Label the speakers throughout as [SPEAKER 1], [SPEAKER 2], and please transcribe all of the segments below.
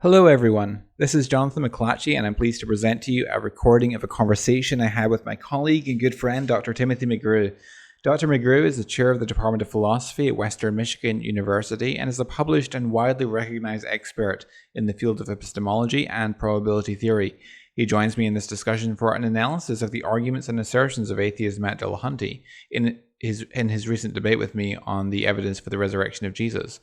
[SPEAKER 1] Hello everyone, this is Jonathan McLatchie and I'm pleased to present to you a recording of a conversation I had with my colleague and good friend Dr. Timothy McGrew. Dr. McGrew is the chair of the Department of Philosophy at Western Michigan University and is a published and widely recognized expert in the field of epistemology and probability theory. He joins me in this discussion for an analysis of the arguments and assertions of atheist Matt Dillahunty in his recent debate with me on the evidence for the resurrection of Jesus.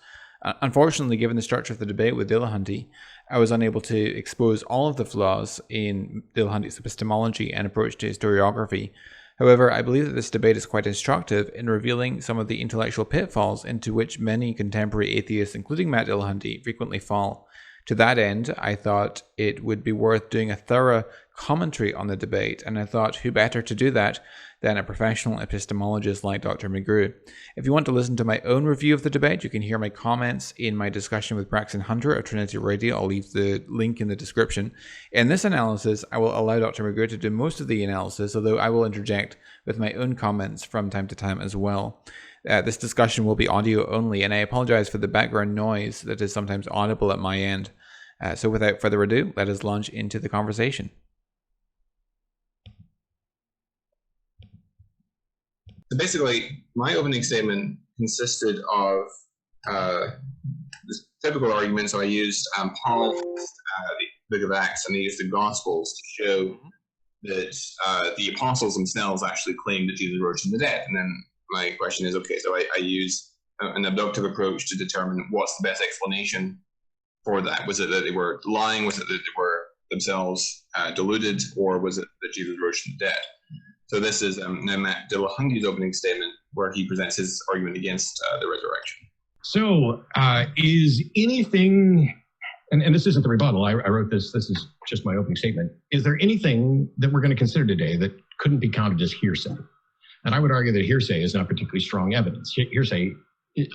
[SPEAKER 1] Unfortunately, given the structure of the debate with Dillahunty, I was unable to expose all of the flaws in Dillahunty's epistemology and approach to historiography. However, I believe that this debate is quite instructive in revealing some of the intellectual pitfalls into which many contemporary atheists, including Matt Dillahunty, frequently fall. To that end, I thought it would be worth doing a thorough commentary on the debate, and I thought who better to do that than a professional epistemologist like Dr. McGrew. If you want to listen to my own review of the debate, you can hear my comments in my discussion with Braxton Hunter of Trinity Radio. I'll leave the link in the description. In this analysis, I will allow Dr. McGrew to do most of the analysis, although I will interject with my own comments from time to time as well. This discussion will be audio only, and I apologize for the background noise that is sometimes audible at my end. So without further ado, let us launch into the conversation.
[SPEAKER 2] So basically, my opening statement consisted of this typical argument. So I used Paul, the Book of Acts, and I used the Gospels to show that the apostles themselves actually claimed that Jesus rose from the dead. And then my question is, okay, so I use an abductive approach to determine what's the best explanation for that. Was it that they were lying? Was it that they were themselves deluded? Or was it that Jesus rose from the dead? So this is now Matt Dillahunty's opening statement where he presents his argument against the resurrection.
[SPEAKER 3] So is anything, and this isn't the rebuttal, I wrote this is just my opening statement. Is there anything that we're going to consider today that couldn't be counted as hearsay? And I would argue that hearsay is not particularly strong evidence. Hearsay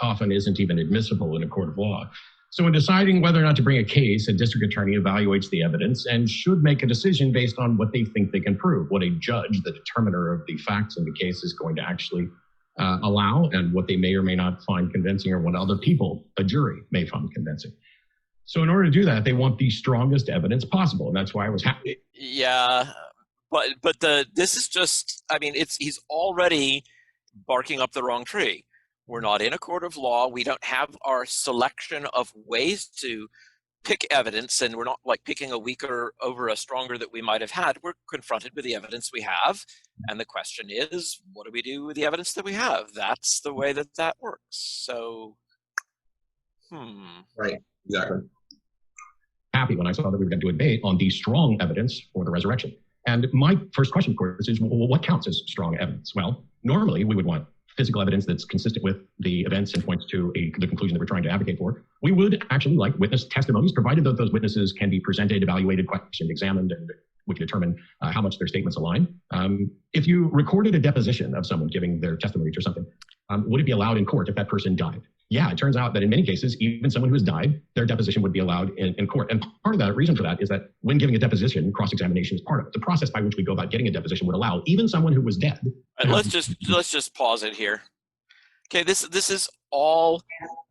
[SPEAKER 3] often isn't even admissible in a court of law. So in deciding whether or not to bring a case, a district attorney evaluates the evidence and should make a decision based on what they think they can prove, what a judge, the determiner of the facts in the case, is going to actually allow, and what they may or may not find convincing, or what other people, a jury, may find convincing. So in order to do that, they want the strongest evidence possible, and that's why I was happy.
[SPEAKER 4] Yeah, but this is just, I mean, he's already barking up the wrong tree. We're not in a court of law. We don't have our selection of ways to pick evidence, and we're not like picking a weaker over a stronger that we might have had. We're confronted with the evidence we have, and the question is, what do we do with the evidence that we have? That's the way that works. So,
[SPEAKER 2] Right, exactly.
[SPEAKER 3] Happy when I saw that we were going to do a debate on the strong evidence for the resurrection. And my first question, of course, is, well, what counts as strong evidence? Well, normally we would want physical evidence that's consistent with the events and points to the conclusion that we're trying to advocate for. We would actually like witness testimonies, provided that those witnesses can be presented, evaluated, questioned, examined, and we can determine how much their statements align. If you recorded a deposition of someone giving their testimony or something, would it be allowed in court if that person died? Yeah, it turns out that in many cases, even someone who has died, their deposition would be allowed in court. And part of the reason for that is that when giving a deposition, cross-examination is part of it. The process by which we go about getting a deposition would allow even someone who was dead.
[SPEAKER 4] Let's just pause it here. Okay, this is all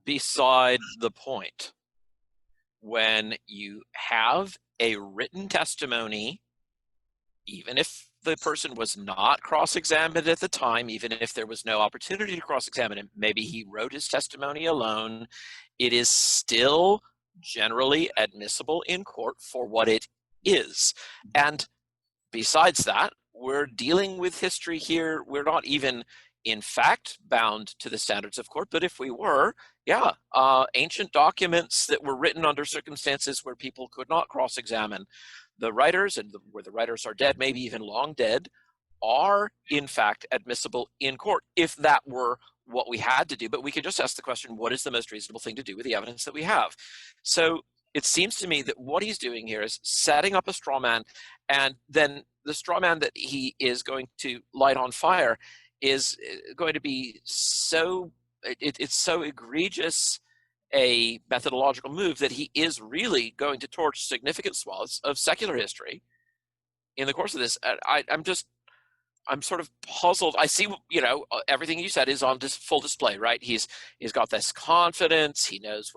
[SPEAKER 4] beside the point. When you have a written testimony, even if the person was not cross-examined at the time, even if there was no opportunity to cross-examine him, maybe he wrote his testimony alone, it is still generally admissible in court for what it is. And besides that, we're dealing with history here. We're not even, in fact, bound to the standards of court, but if we were, ancient documents that were written under circumstances where people could not cross-examine the writers, and where the writers are dead, maybe even long dead, are in fact admissible in court if that were what we had to do. But we could just ask the question, what is the most reasonable thing to do with the evidence that we have? So it seems to me that what he's doing here is setting up a straw man, and then the straw man that he is going to light on fire is going to be so, it's so egregious a methodological move that he is really going to torch significant swaths of secular history in the course of this. I'm sort of puzzled. I see, everything you said is on full display, right? He's got this confidence. He knows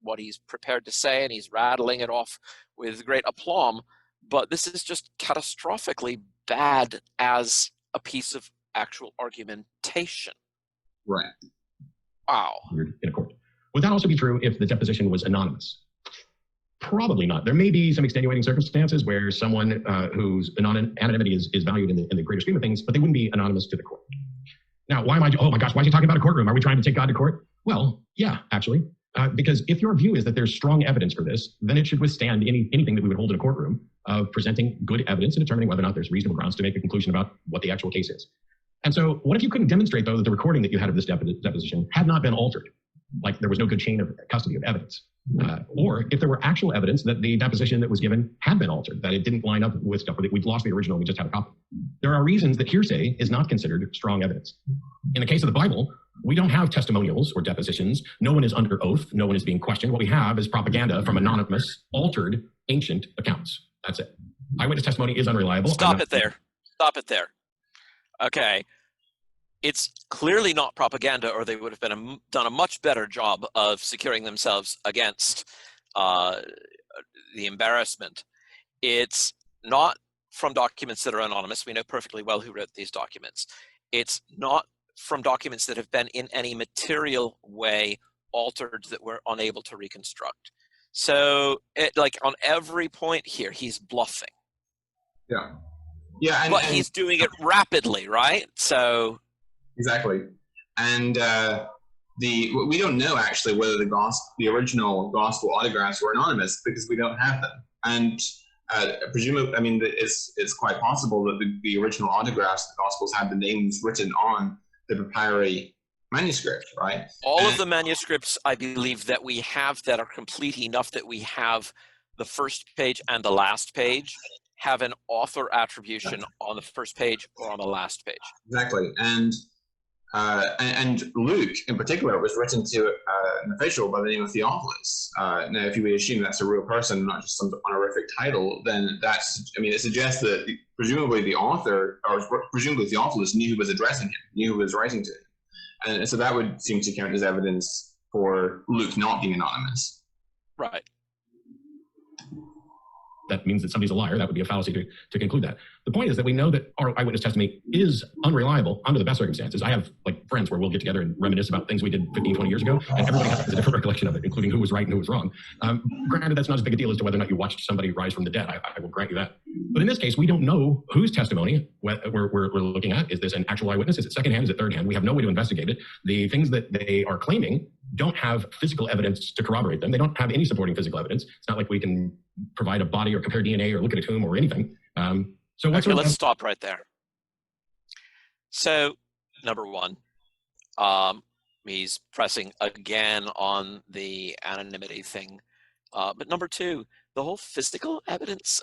[SPEAKER 4] what he's prepared to say, and he's rattling it off with great aplomb. But this is just catastrophically bad as a piece of actual argumentation.
[SPEAKER 2] Right.
[SPEAKER 4] Wow.
[SPEAKER 3] In a court. Would that also be true if the deposition was anonymous? Probably not. There may be some extenuating circumstances where someone whose anonymity is valued in the greater scheme of things, but they wouldn't be anonymous to the court. Now, oh my gosh, why is he talking about a courtroom? Are we trying to take God to court? Well, yeah, actually. Because if your view is that there's strong evidence for this, then it should withstand anything that we would hold in a courtroom of presenting good evidence and determining whether or not there's reasonable grounds to make a conclusion about what the actual case is. And so what if you couldn't demonstrate, though, that the recording that you had of this deposition had not been altered? Like there was no good chain of custody of evidence. Or if there were actual evidence that the deposition that was given had been altered, that it didn't line up with stuff, that we'd lost the original, we just had a copy. There are reasons that hearsay is not considered strong evidence. In the case of the Bible, we don't have testimonials or depositions. No one is under oath. No one is being questioned. What we have is propaganda from anonymous, altered, ancient accounts. That's it. Eyewitness testimony is unreliable.
[SPEAKER 4] Stop it there. Okay. It's clearly not propaganda, or they would have done a much better job of securing themselves against the embarrassment. It's not from documents that are anonymous. We know perfectly well who wrote these documents. It's not from documents that have been in any material way altered that we're unable to reconstruct. So, on every point here, he's bluffing.
[SPEAKER 2] Yeah.
[SPEAKER 4] But he's doing it rapidly, right? So.
[SPEAKER 2] Exactly. And we don't know actually whether the original gospel autographs were anonymous because we don't have them. And presumably, it's quite possible that the original autographs of the gospels had the names written on the papyri manuscript, right?
[SPEAKER 4] All of the manuscripts, I believe, that we have that are complete enough that we have the first page and the last page have an author attribution on the first page or on the last page.
[SPEAKER 2] Exactly. And Luke, in particular, was written to an official by the name of Theophilus. Now, if you would assume that's a real person, not just some honorific title, then it suggests that presumably the author, or presumably Theophilus, knew who was addressing him, knew who was writing to him. And so that would seem to count as evidence for Luke not being anonymous.
[SPEAKER 4] Right.
[SPEAKER 3] That means that somebody's a liar. That would be a fallacy to conclude that. The point is that we know that our eyewitness testimony is unreliable under the best circumstances. I have friends where we'll get together and reminisce about things we did 15, 20 years ago, and everybody has a different recollection of it, including who was right and who was wrong. Granted, that's not as big a deal as to whether or not you watched somebody rise from the dead. I will grant you that. But in this case, we don't know whose testimony we're looking at. Is this an actual eyewitness? Is it secondhand? Is it thirdhand? We have no way to investigate it. The things that they are claiming don't have physical evidence to corroborate them. They don't have any supporting physical evidence. It's not like we can provide a body or compare DNA or look at a tomb or anything.
[SPEAKER 4] Let's stop right there. So, number one, he's pressing again on the anonymity thing. But number two, the whole physical evidence.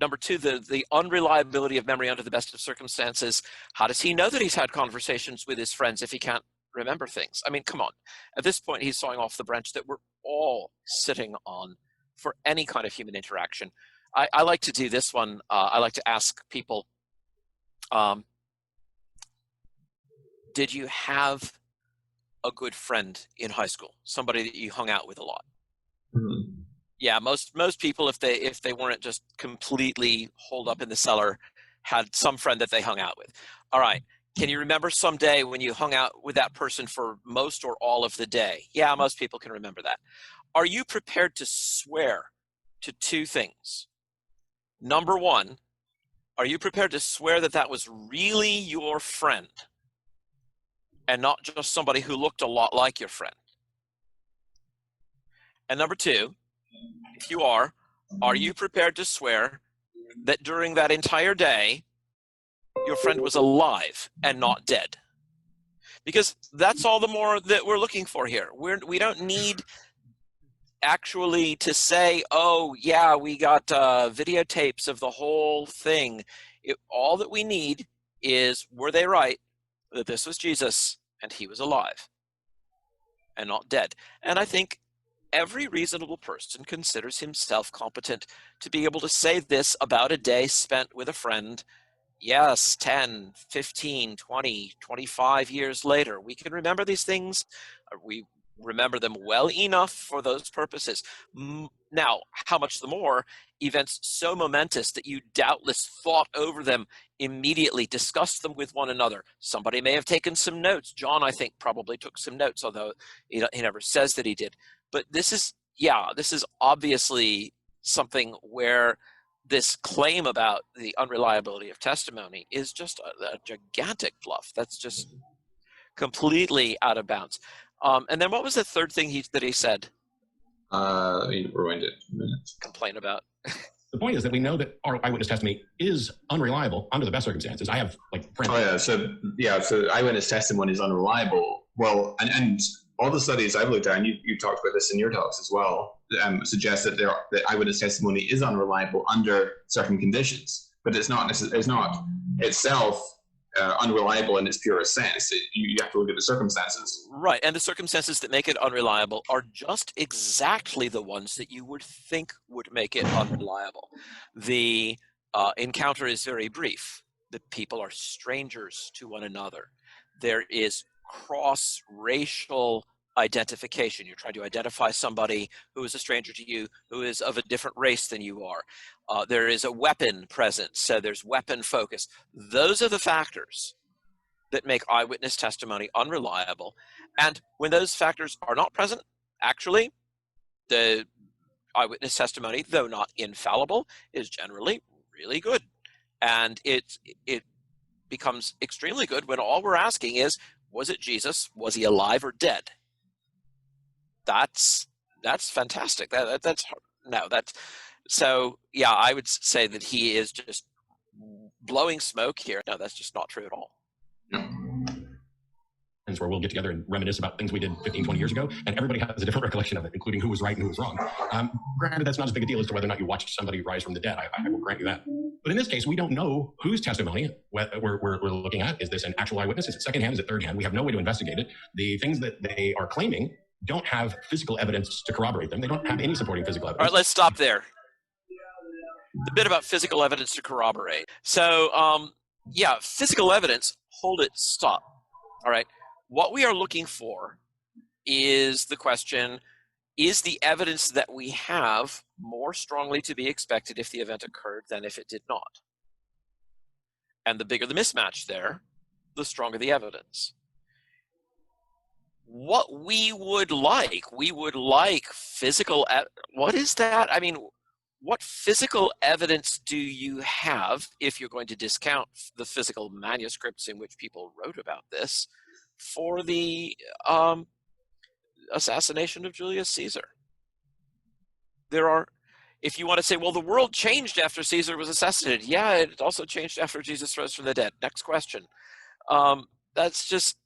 [SPEAKER 4] Number two, the unreliability of memory under the best of circumstances. How does he know that he's had conversations with his friends if he can't remember things? I mean, come on. At this point, he's sawing off the branch that we're all sitting on for any kind of human interaction. I like to do this one. I like to ask people, did you have a good friend in high school? Somebody that you hung out with a lot?
[SPEAKER 2] Mm-hmm.
[SPEAKER 4] Yeah, most people, if they weren't just completely holed up in the cellar, had some friend that they hung out with. All right. Can you remember some day when you hung out with that person for most or all of the day? Yeah, most people can remember that. Are you prepared to swear to two things? Number one, are you prepared to swear that that was really your friend and not just somebody who looked a lot like your friend? And number two, if you are you prepared to swear that during that entire day, your friend was alive and not dead? Because that's all the more that we're looking for here. We don't need actually to say, oh, yeah, we got videotapes of the whole thing. All that we need is, were they right that this was Jesus and he was alive and not dead? And I think every reasonable person considers himself competent to be able to say this about a day spent with a friend. Yes, 10, 15, 20, 25 years later, we can remember these things. We remember them well enough for those purposes. Now, how much the more events so momentous that you doubtless thought over them immediately, discussed them with one another. Somebody may have taken some notes. John, I think, probably took some notes, although he never says that he did. But this is obviously something where this claim about the unreliability of testimony is just a gigantic bluff. That's just completely out of bounds. And then what was the third thing that he said?
[SPEAKER 2] Let me rewind it a minute.
[SPEAKER 4] Complain about.
[SPEAKER 3] The point is that we know that our eyewitness testimony is unreliable under the best circumstances. I have friends.
[SPEAKER 2] So eyewitness testimony is unreliable. Well, and all the studies I've looked at, and you talked about this in your talks as well, suggest that that eyewitness testimony is unreliable under certain conditions, but it's not itself unreliable in its purest sense. You have to look at the circumstances.
[SPEAKER 4] Right, and the circumstances that make it unreliable are just exactly the ones that you would think would make it unreliable. The encounter is very brief. The people are strangers to one another. There is cross-racial identification. You're trying to identify somebody who is a stranger to you, who is of a different race than you are. There is a weapon present, so there's weapon focus. Those are the factors that make eyewitness testimony unreliable. And when those factors are not present, actually, the eyewitness testimony, though not infallible, is generally really good. And it becomes extremely good when all we're asking is, was it Jesus? Was he alive or dead? That's fantastic. So yeah, I would say that he is just blowing smoke here. No, that's just not true at all.
[SPEAKER 3] Where we'll get together and reminisce about things we did 15, 20 years ago, and everybody has a different recollection of it, including who was right and who was wrong. Granted, that's not as big a deal as to whether or not you watched somebody rise from the dead. I will grant you that. But in this case, we don't know whose testimony we're looking at. Is this an actual eyewitness? Is it secondhand? Is it thirdhand? We have no way to investigate it. The things that they are claiming don't have physical evidence to corroborate them. They don't have any supporting physical evidence.
[SPEAKER 4] All right, let's stop there. The bit about physical evidence to corroborate. So, yeah, physical evidence, hold it, stop. All right. What we are looking for is the question, is the evidence that we have more strongly to be expected if the event occurred than if it did not? And the bigger the mismatch there, the stronger the evidence. What we would like physical, what is that? I mean, what physical evidence do you have, if you're going to discount the physical manuscripts in which people wrote about this, for the assassination of Julius Caesar? There are, if you want to say, well, the world changed after Caesar was assassinated. Yeah, it also changed after Jesus rose from the dead. Next question. That's just,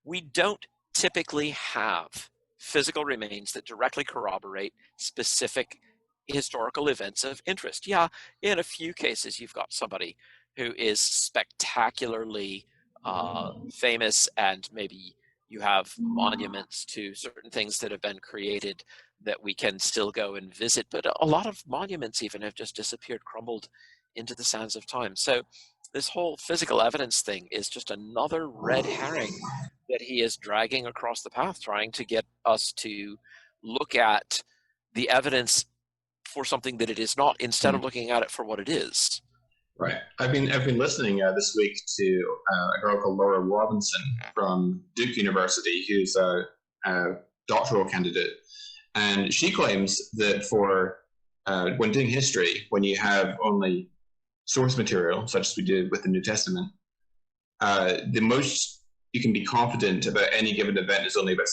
[SPEAKER 4] we don't typically have physical remains that directly corroborate specific historical events of interest. Yeah, in a few cases, you've got somebody who is spectacularly famous, and maybe you have monuments to certain things that have been created that we can still go and visit, but a lot of monuments even have just disappeared, crumbled into the sands of time. So this whole physical evidence thing is just another red herring that he is dragging across the path, trying to get us to look at the evidence for something that it is not, instead of looking at it for what it is.
[SPEAKER 2] Right. I've been listening this week to a girl called Laura Robinson from Duke University, who's a doctoral candidate, and she claims that for when doing history, when you have only source material, such as we did with the New Testament, the most you can be confident about any given event is only about 60%.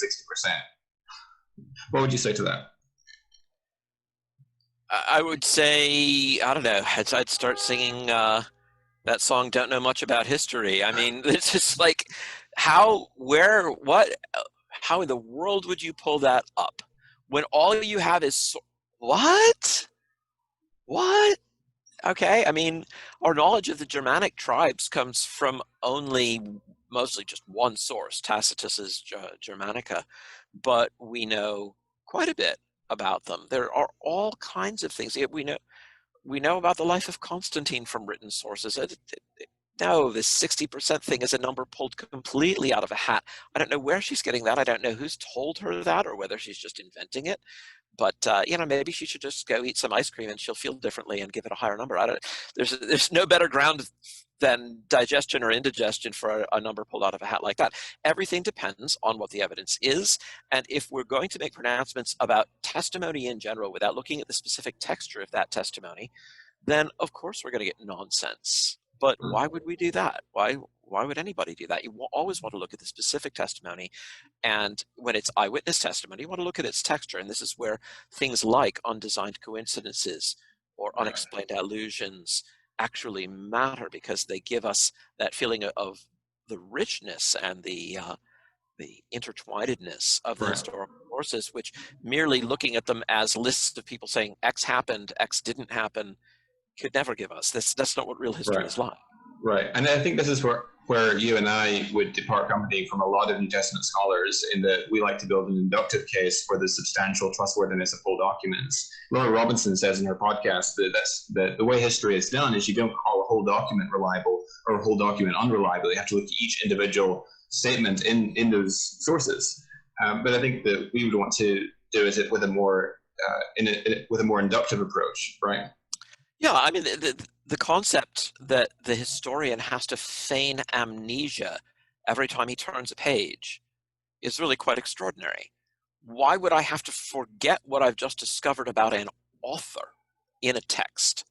[SPEAKER 2] What would you say to that?
[SPEAKER 4] I would say, I don't know, I'd start singing that song, Don't Know Much About History. I mean, it's just like, how in the world would you pull that up when all you have is, what? Okay, I mean, our knowledge of the Germanic tribes comes from mostly just one source, Tacitus's Germanica, but we know quite a bit about them. There are all kinds of things. We know about the life of Constantine from written sources. no, this 60% thing is a number pulled completely out of a hat. I don't know where she's getting that. I don't know who's told her that or whether she's just inventing it. But maybe she should just go eat some ice cream and she'll feel differently and give it a higher number. I don't. There's no better ground than digestion or indigestion for a number pulled out of a hat like that. Everything depends on what the evidence is, and if we're going to make pronouncements about testimony in general without looking at the specific texture of that testimony, then of course we're going to get nonsense. But why would we do that? Why would anybody do that? You always want to look at the specific testimony, and when it's eyewitness testimony, you want to look at its texture, and this is where things like undesigned coincidences or unexplained allusions actually matter, because they give us that feeling of the richness and the intertwinedness of the historical sources, which merely looking at them as lists of people saying X happened, X didn't happen, could never give us. That's not what real history is like.
[SPEAKER 2] Right, and I think this is where you and I would depart company from a lot of New Testament scholars, in that we like to build an inductive case for the substantial trustworthiness of whole documents. Laura Robinson says in her podcast that the way history is done is you don't call a whole document reliable or a whole document unreliable. You have to look at each individual statement in those sources. But I think that we would want to do it with a more inductive approach, right?
[SPEAKER 4] Yeah, I mean, the concept that the historian has to feign amnesia every time he turns a page is really quite extraordinary. Why would I have to forget what I've just discovered about an author in a text,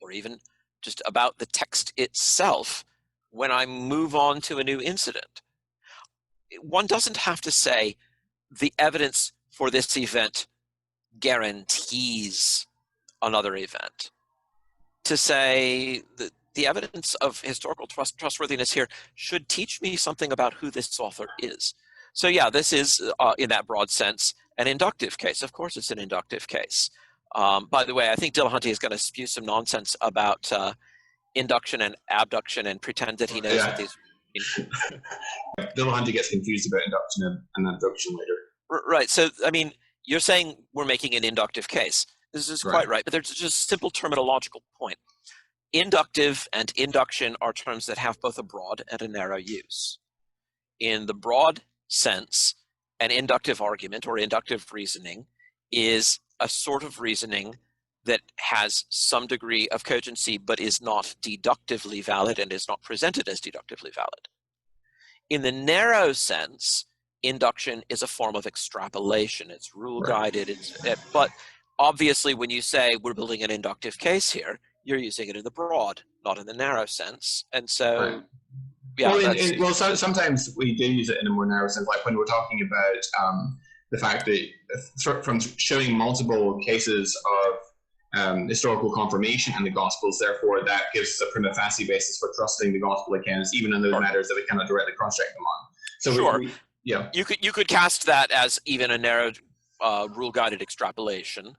[SPEAKER 4] or even just about the text itself, when I move on to a new incident? One doesn't have to say the evidence for this event guarantees another event. To say that the evidence of historical trustworthiness here should teach me something about who this author is. So yeah, this is, in that broad sense, an inductive case. Of course it's an inductive case. By the way, I think Dillahunty is going to spew some nonsense about induction and abduction and pretend that he knows what these mean.
[SPEAKER 2] Dillahunty gets confused about induction and abduction later.
[SPEAKER 4] Right, so I mean, you're saying we're making an inductive case. This is quite right, but there's just a simple terminological point. Inductive and induction are terms that have both a broad and a narrow use. In the broad sense, an inductive argument or inductive reasoning is a sort of reasoning that has some degree of cogency but is not deductively valid and is not presented as deductively valid. In the narrow sense, induction is a form of extrapolation. It's rule-guided, but obviously, when you say we're building an inductive case here, you're using it in the broad, not in the narrow sense. And so,
[SPEAKER 2] sometimes we do use it in a more narrow sense, like when we're talking about the fact that from showing multiple cases of historical confirmation in the Gospels, therefore that gives us a prima facie basis for trusting the Gospel accounts, even in those matters that we cannot directly cross-check them on. So
[SPEAKER 4] you could cast that as even a narrow rule-guided extrapolation.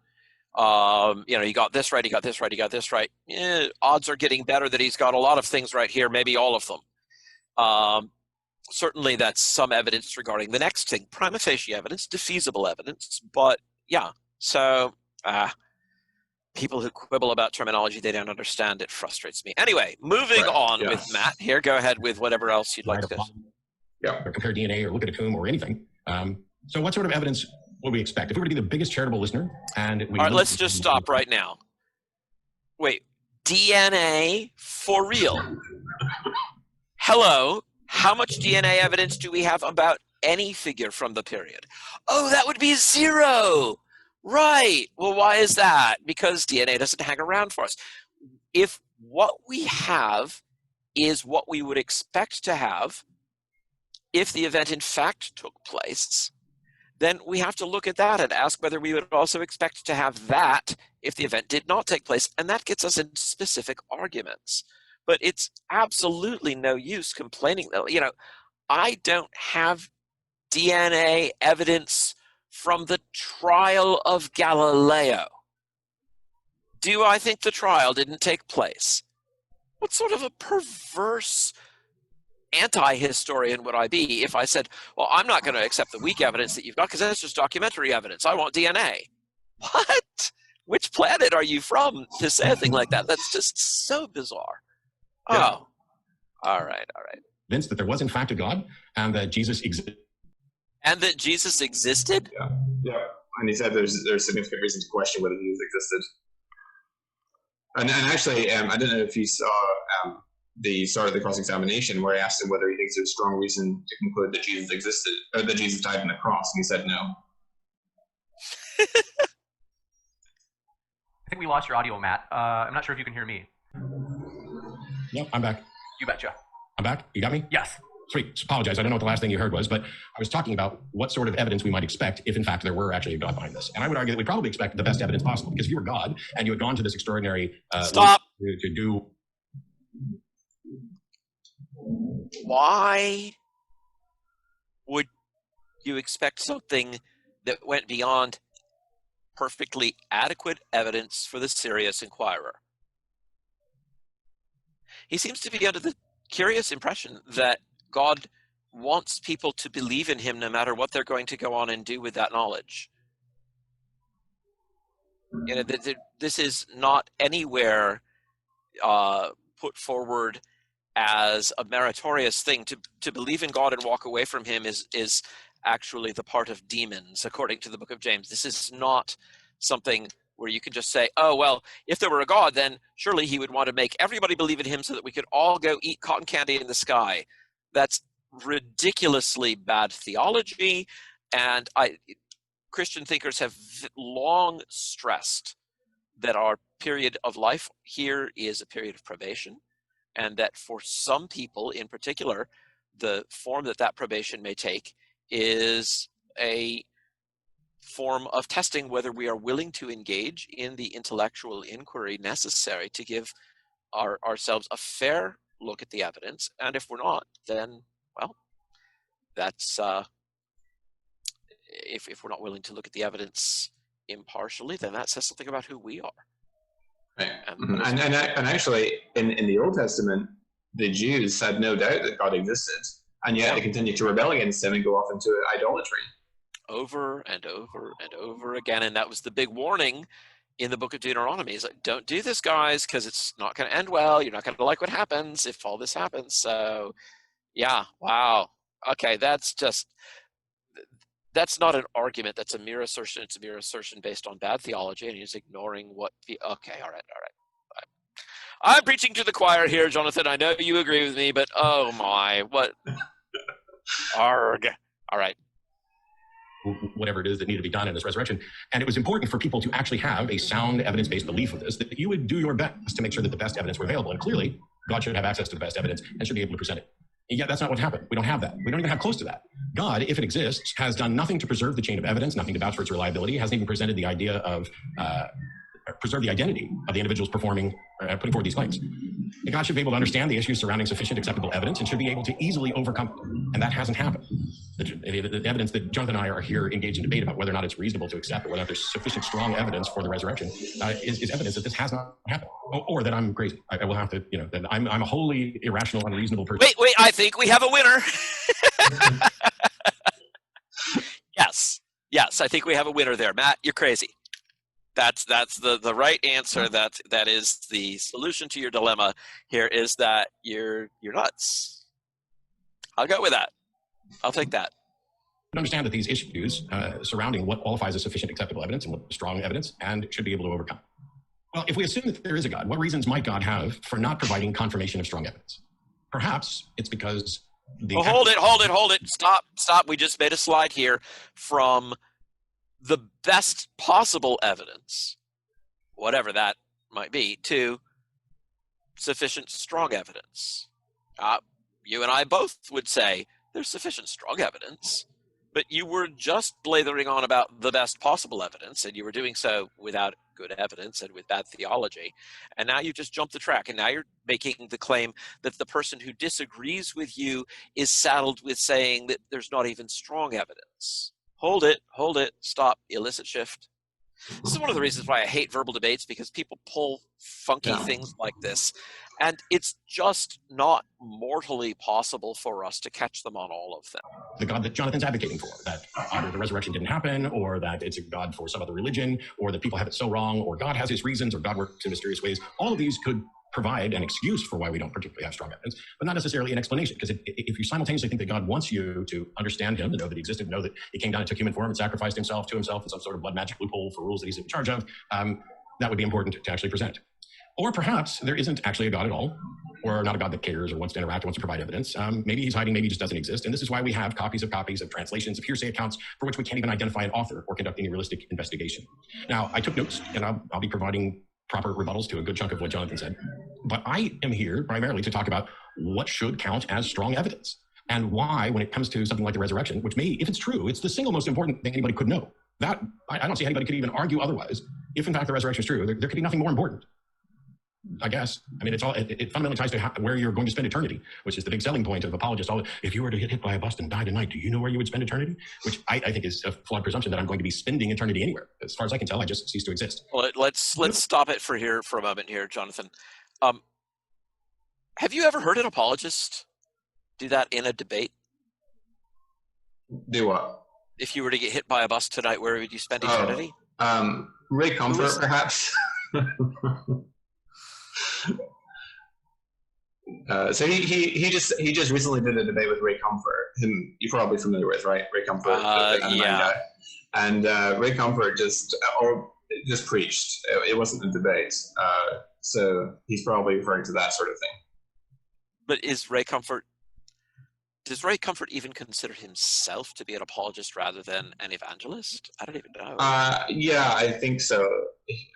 [SPEAKER 4] You got this right, you got this right, you got this right. Odds are getting better that he's got a lot of things right here, maybe all of them. Certainly that's some evidence regarding the next thing. Prima facie evidence, defeasible evidence, but yeah. So people who quibble about terminology they don't understand, it frustrates me. Anyway, moving on with Matt here. Go ahead with whatever else you'd like to do.
[SPEAKER 3] Yeah, or compare DNA or look at a tomb or anything. So what sort of evidence would we expect? If we were to be the biggest charitable listener and we...
[SPEAKER 4] All right, let's just stop right now. Wait, DNA for real? Hello, how much DNA evidence do we have about any figure from the period? Oh, that would be 0. Right. Well, why is that? Because DNA doesn't hang around for us. If what we have is what we would expect to have if the event in fact took place, then we have to look at that and ask whether we would also expect to have that if the event did not take place. And that gets us into specific arguments. But it's absolutely no use complaining. I don't have DNA evidence from the trial of Galileo. Do I think the trial didn't take place? What sort of a perverse anti-historian would I be if I said, well, I'm not going to accept the weak evidence that you've got because that's just documentary evidence. I want DNA. What? Which planet are you from to say a thing like that? That's just so bizarre.
[SPEAKER 2] Yeah.
[SPEAKER 4] Oh. All right.
[SPEAKER 3] Convinced that there was in fact a God and that Jesus existed.
[SPEAKER 4] And that Jesus existed?
[SPEAKER 2] Yeah. And he said there's significant reason to question whether Jesus existed. And actually, I don't know if you saw the start of the cross-examination where I asked him whether he thinks there's strong reason to conclude that Jesus existed, or that Jesus died on the cross, and he said no.
[SPEAKER 5] I think we lost your audio, Matt. I'm not sure if you can hear me.
[SPEAKER 3] Yep, I'm back.
[SPEAKER 5] You betcha.
[SPEAKER 3] I'm back? You got me?
[SPEAKER 5] Yes.
[SPEAKER 3] Sweet. Apologize. I don't know what the last thing you heard was, but I was talking about what sort of evidence we might expect if, in fact, there were actually a God behind this. And I would argue that we probably expect the best evidence possible, because if you were God and you had gone to this extraordinary
[SPEAKER 4] Stop.
[SPEAKER 3] To do.
[SPEAKER 4] Why would you expect something that went beyond perfectly adequate evidence for the serious inquirer? He seems to be under the curious impression that God wants people to believe in him no matter what they're going to go on and do with that knowledge. You know, this is not anywhere put forward as a meritorious thing. To believe in God and walk away from him is actually the part of demons, according to the book of James. This is not something where you can just say, oh, well, if there were a God, then surely he would want to make everybody believe in him so that we could all go eat cotton candy in the sky. That's ridiculously bad theology. And Christian thinkers have long stressed that our period of life here is a period of probation, and that for some people in particular, the form that probation may take is a form of testing whether we are willing to engage in the intellectual inquiry necessary to give ourselves a fair look at the evidence. And if we're not, then, well, that's if we're not willing to look at the evidence impartially, then that says something about who we are.
[SPEAKER 2] Right. And actually, in the Old Testament, the Jews had no doubt that God existed, and yet they continued to rebel against him and go off into idolatry.
[SPEAKER 4] Over and over and over again. And that was the big warning in the book of Deuteronomy. Is like, don't do this, guys, because it's not going to end well. You're not going to like what happens if all this happens. So, yeah, wow. Okay, that's not an argument. That's a mere assertion. It's a mere assertion based on bad theology, and he's ignoring what okay, all right. I'm preaching to the choir here, Jonathan. I know you agree with me, but oh my, what? Arg. All right.
[SPEAKER 3] Whatever it is that needed to be done in this resurrection. And it was important for people to actually have a sound evidence-based belief of this, that you would do your best to make sure that the best evidence were available. And clearly, God should have access to the best evidence and should be able to present it. And yet that's not what happened. We don't have that. We don't even have close to that. God, if it exists, has done nothing to preserve the chain of evidence, nothing to vouch for its reliability, hasn't even presented the idea of preserve the identity of the individuals putting forward these claims. And God should be able to understand the issues surrounding sufficient acceptable evidence and should be able to easily overcome them. And that hasn't happened. The evidence that Jonathan and I are here engaged in debate about whether or not it's reasonable to accept or whether there's sufficient strong evidence for the resurrection is evidence that this has not happened. Or that I'm crazy. I will have to, that I'm a wholly irrational, unreasonable person.
[SPEAKER 4] Wait, I think we have a winner. Yes, I think we have a winner there. Matt, you're crazy. That's the right answer. That is the solution to your dilemma here, is that you're nuts. I'll go with that. I'll take that.
[SPEAKER 3] Understand that these issues surrounding what qualifies as sufficient acceptable evidence and what strong evidence and should be able to overcome. Well, if we assume that there is a God, what reasons might God have for not providing confirmation of strong evidence? Perhaps it's because
[SPEAKER 4] hold it. Stop. We just made a slide here from the best possible evidence, whatever that might be, to sufficient strong evidence. You and I both would say there's sufficient strong evidence, but you were just blathering on about the best possible evidence, and you were doing so without good evidence and with bad theology. And now you just jumped the track, and now you're making the claim that the person who disagrees with you is saddled with saying that there's not even strong evidence. Hold it, stop, illicit shift. This is one of the reasons why I hate verbal debates, because people pull funky things like this, and it's just not mortally possible for us to catch them on all of them.
[SPEAKER 3] The God that Jonathan's advocating for, that either the resurrection didn't happen, or that it's a God for some other religion, or that people have it so wrong, or God has his reasons, or God works in mysterious ways, all of these could provide an excuse for why we don't particularly have strong evidence, but not necessarily an explanation. Because if you simultaneously think that God wants you to understand him, to know that he existed, to know that he came down and took human form and sacrificed himself to himself in some sort of blood magic loophole for rules that he's in charge of, that would be important to actually present. Or perhaps there isn't actually a God at all, or not a God that cares or wants to interact or wants to provide evidence. Maybe he's hiding, maybe he just doesn't exist. And this is why we have copies of translations of hearsay accounts for which we can't even identify an author or conduct any realistic investigation. Now, I took notes, and I'll be providing proper rebuttals to a good chunk of what Jonathan said. But I am here primarily to talk about what should count as strong evidence, and why, when it comes to something like the resurrection, which may, if it's true, it's the single most important thing anybody could know. That I don't see anybody could even argue otherwise. If in fact the resurrection is true, there could be nothing more important, I guess. I mean, it fundamentally ties to where you're going to spend eternity, which is the big selling point of apologists. If you were to get hit by a bus and die tonight, do you know where you would spend eternity? Which I think is a flawed presumption that I'm going to be spending eternity anywhere. As far as I can tell, I just cease to exist.
[SPEAKER 4] Well, let's stop it for a moment here, Jonathan. Have you ever heard an apologist do that in a debate?
[SPEAKER 2] Do what?
[SPEAKER 4] If you were to get hit by a bus tonight, where would you spend eternity?
[SPEAKER 2] Ray Comfort, perhaps. So he just recently did a debate with Ray Comfort, whom you're probably familiar with, right? Ray Comfort,
[SPEAKER 4] yeah.
[SPEAKER 2] And Ray Comfort just preached. It wasn't a debate, so he's probably referring to that sort of thing.
[SPEAKER 4] But does Ray Comfort even consider himself to be an apologist rather than an evangelist? I don't even know.
[SPEAKER 2] Yeah, I think so.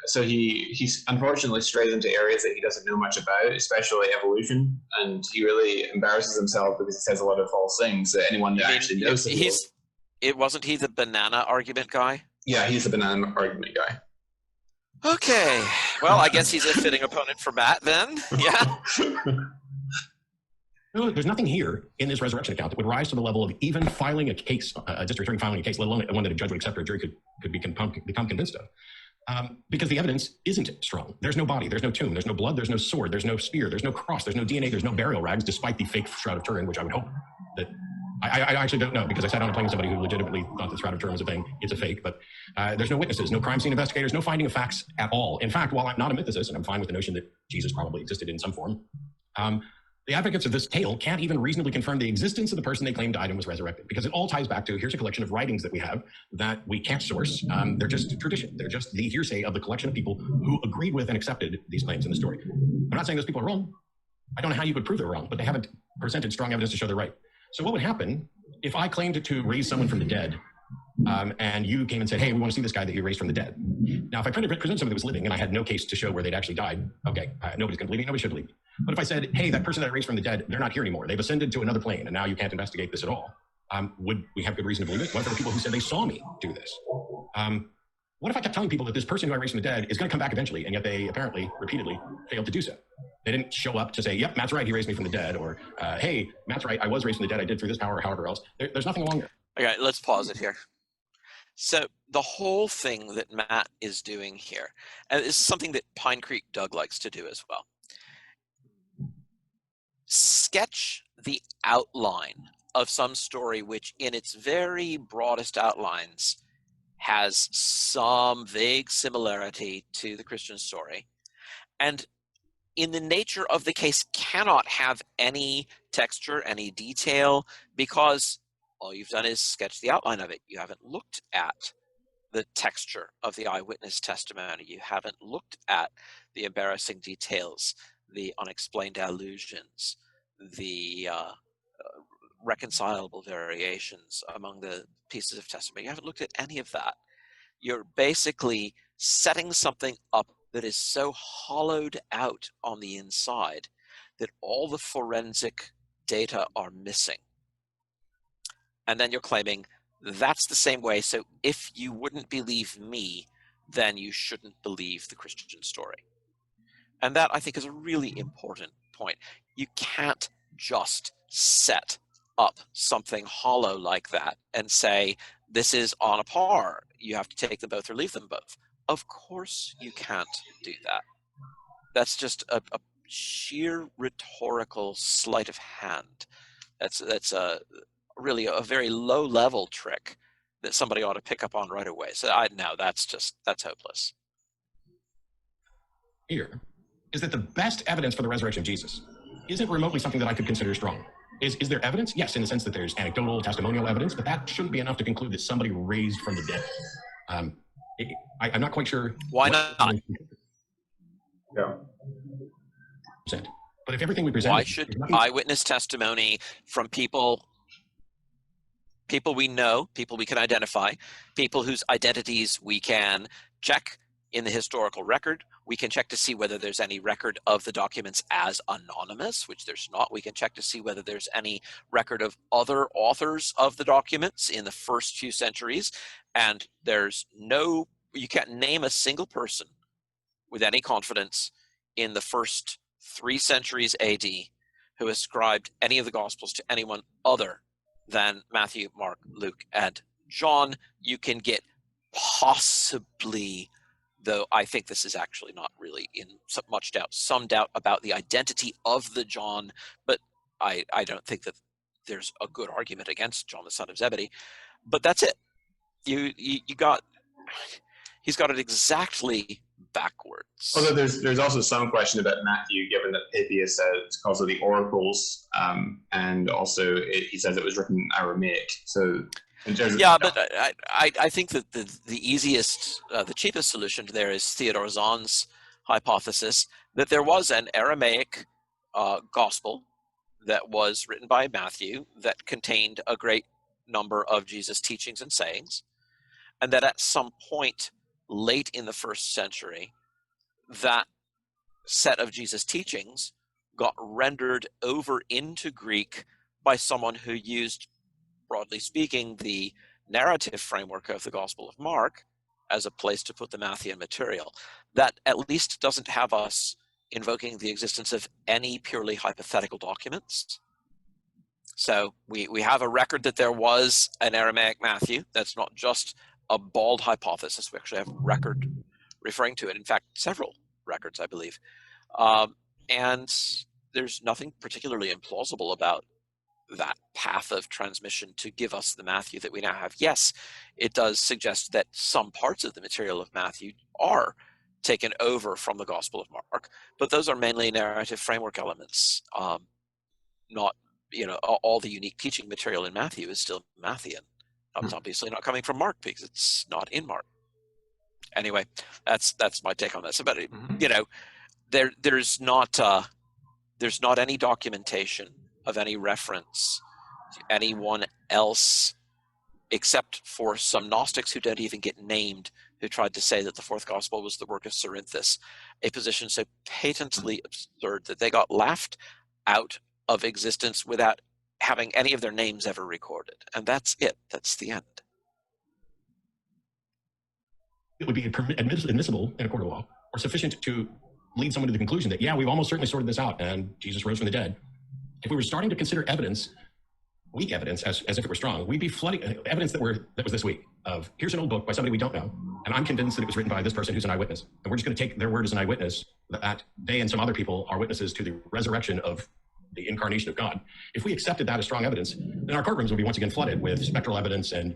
[SPEAKER 2] So he's unfortunately strayed into areas that he doesn't know much about, especially evolution, and he really embarrasses himself because he says a lot of false things that anyone that actually knows him.
[SPEAKER 4] Wasn't he the banana argument guy?
[SPEAKER 2] Yeah, he's the banana argument guy.
[SPEAKER 4] Okay, well, I guess he's a fitting opponent for Matt then. Yeah.
[SPEAKER 3] There's nothing here in this resurrection account that would rise to the level of even filing a case, a district attorney filing a case, let alone one that a judge would accept or a jury could become convinced of. Because the evidence isn't strong. There's no body, there's no tomb, there's no blood, there's no sword, there's no spear, there's no cross, there's no DNA, there's no burial rags, despite the fake Shroud of Turin, which I would hope that I actually don't know, because I sat on a plane with somebody who legitimately thought the Shroud of Turin was a thing. It's a fake, but there's no witnesses, no crime scene investigators, no finding of facts at all. In fact, while I'm not a mythicist, and I'm fine with the notion that Jesus probably existed in some form, the advocates of this tale can't even reasonably confirm the existence of the person they claim died and was resurrected, because it all ties back to, here's a collection of writings that we have that we can't source. They're just tradition. They're just the hearsay of the collection of people who agreed with and accepted these claims in the story. I'm not saying those people are wrong. I don't know how you would prove they're wrong, but they haven't presented strong evidence to show they're right. So what would happen if I claimed to raise someone from the dead, and you came and said, hey, we want to see this guy that you raised from the dead? Now, if I tried to present somebody that was living and I had no case to show where they'd actually died, okay, nobody's going to believe me, nobody should believe me. But if I said, hey, that person that I raised from the dead, they're not here anymore, they've ascended to another plane, and now you can't investigate this at all, would we have good reason to believe it? What if there were people who said they saw me do this? What if I kept telling people that this person who I raised from the dead is going to come back eventually, and yet they apparently, repeatedly, failed to do so? They didn't show up to say, yep, Matt's right, he raised me from the dead, or, hey, Matt's right, I was raised from the dead, I did through this power, or however else. There's nothing along there.
[SPEAKER 4] Okay, let's pause it here. So the whole thing that Matt is doing here, and this is something that Pine Creek Doug likes to do as well, sketch the outline of some story which in its very broadest outlines has some vague similarity to the Christian story, and in the nature of the case cannot have any texture, any detail, because all you've done is sketch the outline of it. You haven't looked at the texture of the eyewitness testimony. You haven't looked at the embarrassing details, the unexplained allusions, the reconcilable variations among the pieces of testimony. You haven't looked at any of that. You're basically setting something up that is so hollowed out on the inside that all the forensic data are missing. And then you're claiming that's the same way, so if you wouldn't believe me, then you shouldn't believe the Christian story. And that, I think, is a really important point. You can't just set up something hollow like that and say, this is on a par. You have to take them both or leave them both. Of course you can't do that. That's just a sheer rhetorical sleight of hand. That's really a very low-level trick that somebody ought to pick up on right away. So that's hopeless.
[SPEAKER 3] Here, is that the best evidence for the resurrection of Jesus isn't remotely something that I could consider strong. Is there evidence? Yes, in the sense that there's anecdotal, testimonial evidence, but that shouldn't be enough to conclude that somebody raised from the dead. I'm not quite sure.
[SPEAKER 4] Why not?
[SPEAKER 2] Yeah.
[SPEAKER 3] But if everything we present,
[SPEAKER 4] why should eyewitness testimony from people we know, people we can identify, people whose identities we can check in the historical record, we can check to see whether there's any record of the documents as anonymous, which there's not. We can check to see whether there's any record of other authors of the documents in the first few centuries, and you can't name a single person with any confidence in the first 3 centuries AD who ascribed any of the Gospels to anyone other than Matthew, Mark, Luke, and John. You can get possibly, though I think this is actually not really in much doubt, some doubt about the identity of the John, but I don't think that there's a good argument against John the son of Zebedee. But that's it. He's got it exactly backwards.
[SPEAKER 2] Although there's also some question about Matthew, given that Papias says calls it the oracles, and also he says it was written in Aramaic. So
[SPEAKER 4] but I think that the easiest, the cheapest solution to there is Theodore Zahn's hypothesis that there was an Aramaic gospel that was written by Matthew that contained a great number of Jesus' teachings and sayings, and that at some point late in the 1st century, that set of Jesus' teachings got rendered over into Greek by someone who used, broadly speaking, the narrative framework of the Gospel of Mark as a place to put the Matthean material. That at least doesn't have us invoking the existence of any purely hypothetical documents. So we have a record that there was an Aramaic Matthew. That's not just a bald hypothesis. We actually have a record referring to it. In fact, several records, I believe. And there's nothing particularly implausible about that path of transmission to give us the Matthew that we now have. Yes, it does suggest that some parts of the material of Matthew are taken over from the Gospel of Mark, but those are mainly narrative framework elements. Not, all the unique teaching material in Matthew is still Matthean. It's obviously not coming from Mark because it's not in Mark. Anyway, that's my take on this. But there's not any documentation of any reference to anyone else except for some Gnostics who don't even get named, who tried to say that the 4th Gospel was the work of Cerinthus, a position so patently absurd that they got laughed out of existence without having any of their names ever recorded. And that's it. That's the end.
[SPEAKER 3] It would be admissible in a court of law, or sufficient to lead someone to the conclusion that, yeah, we've almost certainly sorted this out and Jesus rose from the dead. If we were starting to consider evidence, weak evidence, as if it were strong, we'd be flooding evidence that was this weak of, here's an old book by somebody we don't know, and I'm convinced that it was written by this person who's an eyewitness. And we're just going to take their word as an eyewitness that they and some other people are witnesses to the resurrection of the incarnation of God. If we accepted that as strong evidence, then our courtrooms would be once again flooded with spectral evidence and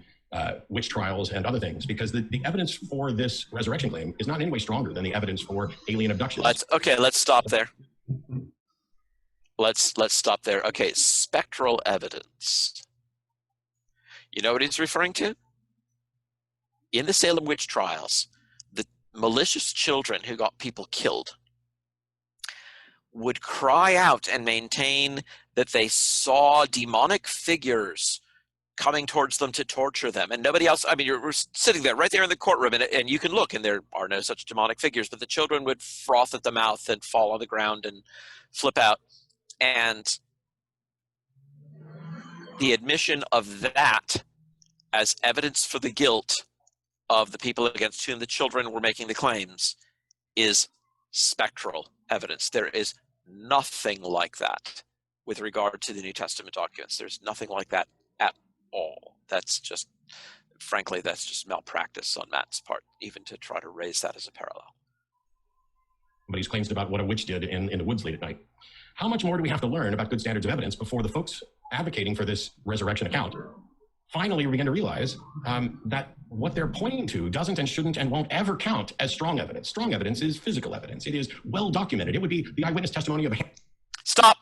[SPEAKER 3] witch trials and other things, because the evidence for this resurrection claim is not in any way stronger than the evidence for alien abductions.
[SPEAKER 4] Let's stop there. Let's stop there. Okay, spectral evidence. You know what he's referring to? In the Salem witch trials, the malicious children who got people killed would cry out and maintain that they saw demonic figures coming towards them to torture them, and nobody else. I mean, we're sitting there right there in the courtroom, and you can look, and there are no such demonic figures, but the children would froth at the mouth and fall on the ground and flip out. And the admission of that as evidence for the guilt of the people against whom the children were making the claims is spectral evidence. There is nothing like that with regard to the New Testament documents. There's nothing like that at all. That's just, frankly, that's just malpractice on Matt's part, even to try to raise that as a parallel.
[SPEAKER 3] Somebody's claims about what a witch did in the woods late at night. How much more do we have to learn about good standards of evidence before the folks advocating for this resurrection account finally begin to realize that what they're pointing to doesn't and shouldn't and won't ever count as strong evidence. Strong evidence is physical evidence. It is well documented. It would be the eyewitness testimony of a...
[SPEAKER 4] Stop.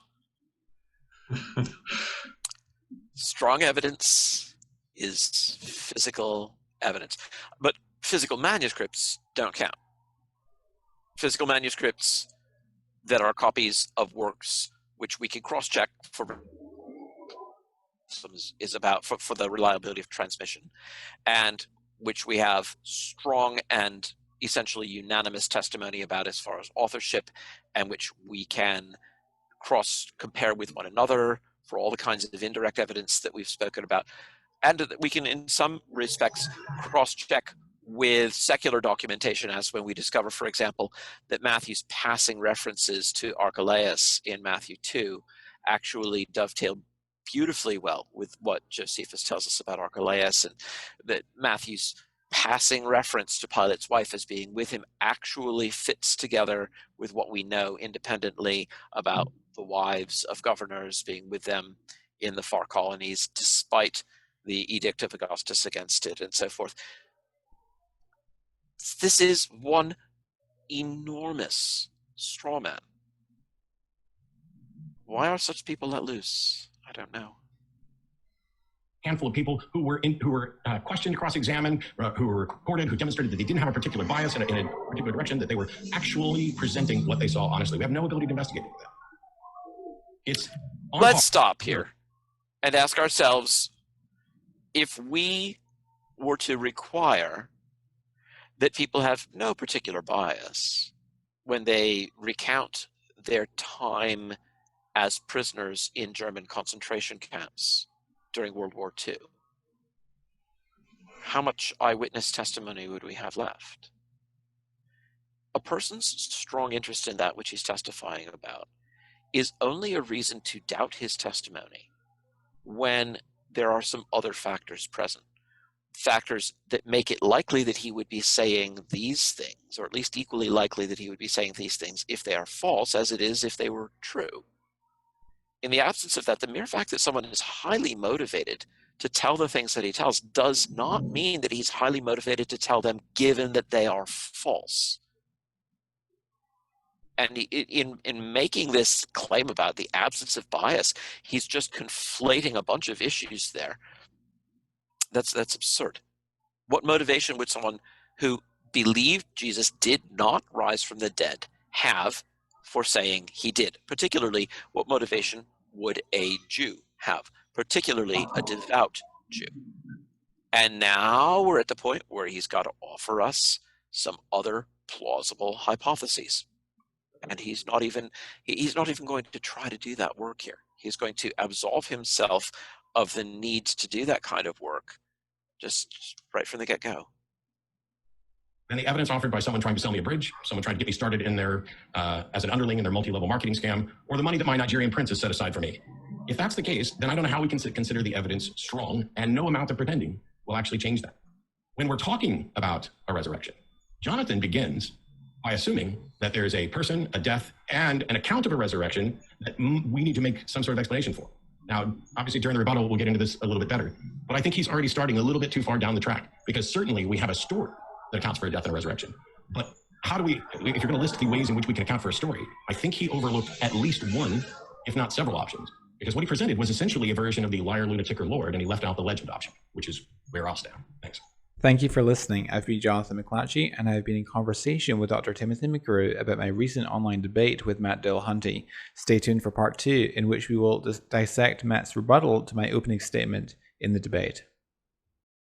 [SPEAKER 4] Strong evidence is physical evidence, but physical manuscripts don't count. Physical manuscripts that are copies of works which we can cross-check for is about for the reliability of transmission, and which we have strong and essentially unanimous testimony about as far as authorship, and which we can cross-compare with one another for all the kinds of indirect evidence that we've spoken about. And we can, in some respects, cross-check with secular documentation, as when we discover, for example, that Matthew's passing references to Archelaus in Matthew 2 actually dovetail beautifully well with what Josephus tells us about Archelaus, and that Matthew's passing reference to Pilate's wife as being with him actually fits together with what we know independently about the wives of governors being with them in the far colonies, despite the edict of Augustus against it, and so forth. This is one enormous straw man. Why are such people let loose? I don't know.
[SPEAKER 3] Handful of people who were questioned, cross-examined, who were recorded, who demonstrated that they didn't have a particular bias in a particular direction, that they were actually presenting what they saw honestly. We have no ability to investigate that.
[SPEAKER 4] Let's stop here and ask ourselves, if we were to require that people have no particular bias when they recount their time as prisoners in German concentration camps during World War II, how much eyewitness testimony would we have left? A person's strong interest in that which he's testifying about is only a reason to doubt his testimony when there are some other factors present. Factors that make it likely that he would be saying these things, or at least equally likely that he would be saying these things if they are false, as it is if they were true. In the absence of that, the mere fact that someone is highly motivated to tell the things that he tells does not mean that he's highly motivated to tell them given that they are false. And in making this claim about the absence of bias, he's just conflating a bunch of issues there. That's absurd. What motivation would someone who believed Jesus did not rise from the dead have for saying he did? Particularly, what motivation would a Jew have? Particularly a devout Jew. And now we're at the point where he's got to offer us some other plausible hypotheses. And he's not even going to try to do that work here. He's going to absolve himself of the need to do that kind of work just right from the get-go.
[SPEAKER 3] And the evidence offered by someone trying to sell me a bridge, someone trying to get me started in their as an underling in their multi-level marketing scam, or the money that my Nigerian prince has set aside for me. If that's the case, then I don't know how we can consider the evidence strong, and no amount of pretending will actually change that. When we're talking about a resurrection, Jonathan begins by assuming that there is a person, a death, and an account of a resurrection that we need to make some sort of explanation for. Now, obviously, during the rebuttal, we'll get into this a little bit better, but I think he's already starting a little bit too far down the track, because certainly we have a story that accounts for a death and a resurrection. But how do we, if you're going to list the ways in which we can account for a story, I think he overlooked at least one, if not several options, because what he presented was essentially a version of the liar, lunatic, or lord, and he left out the legend option, which is where I'll stand. Thanks.
[SPEAKER 1] Thank you for listening. I've been Jonathan McLatchie, and I've been in conversation with Dr. Timothy McGrew about my recent online debate with Matt Dillahunty. Stay tuned for part 2, in which we will dissect Matt's rebuttal to my opening statement in the debate.